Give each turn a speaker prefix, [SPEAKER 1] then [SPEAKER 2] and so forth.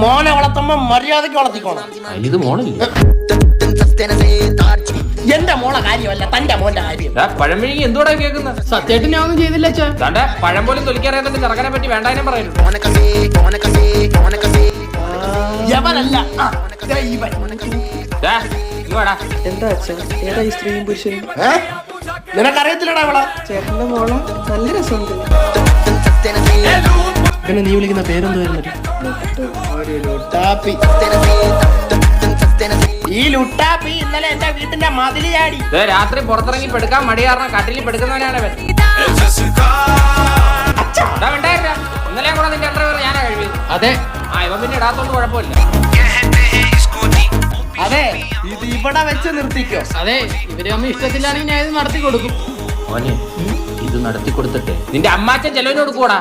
[SPEAKER 1] മോനെ വളർത്തുമ്പോ മര്യാദക്ക് വളർത്തിക്കോണം.
[SPEAKER 2] ഇത് മോണില്ല,
[SPEAKER 1] എന്റെ മോളെ കാര്യമല്ല, തന്റെ മോന്റെ കാര്യം.
[SPEAKER 2] പഴം വിഴുങ്ങി എന്തോടാ കേൾക്കുന്നത്?
[SPEAKER 3] സത്യമായിട്ട് ഞാൻ ഒന്നും ചെയ്തില്ല അച്ഛാ.
[SPEAKER 2] താണ്ടെ പഴം പോലും തൊലിക്കറിയാത്ത ചെറുക്കനെ പറ്റി വേണ്ടാനും പറയുന്നു.
[SPEAKER 1] യവനല്ല,
[SPEAKER 3] എന്താ അച്ഛാ, ഏതാ ഈ സ്ത്രീയും പുരുഷനും?
[SPEAKER 1] നിനക്കറിയത്തില്ലടാ അവളെ.
[SPEAKER 3] ചേട്ടന്റെ മോളെ നല്ല രസമുണ്ട്.
[SPEAKER 1] പിന്നെ നീ വിളിക്കുന്ന പേരെന്തുവായിരുന്നു? ഈ ലുട്ടാപ്പി ഇന്നലെ എന്റെ വീട്ടിന്റെ മതില് ചാടി.
[SPEAKER 2] രാത്രി പുറത്തിറങ്ങി പെടുക്കാൻ മടി കാരണം കട്ടിലിൽ പെടുക്കുന്നവനാണ് ഇവൻ. ഇന്നലെ കൂടെ നിന്റെ അണ്ടർവെയർ ഞാനാ കഴിവിയത്.
[SPEAKER 3] അതെ,
[SPEAKER 2] ഇവൻ പിന്നെ ഇടാത്തോണ്ട് കുഴപ്പമില്ല.
[SPEAKER 1] അതെ, ഇത് ഇവിടെ വെച്ച് നിർത്തിക്കോ.
[SPEAKER 3] അതെ, ഇവര് അമ്മ ഇഷ്ടത്തിലാണെങ്കിൽ ഞാൻ ഇത് നടത്തി കൊടുക്കും.
[SPEAKER 2] മോനെ, ഇത് നടത്തി കൊടുത്തിട്ട് നിന്റെ അമ്മാച്ചൻ ചെലവിന് കൊടുക്കൂടാ.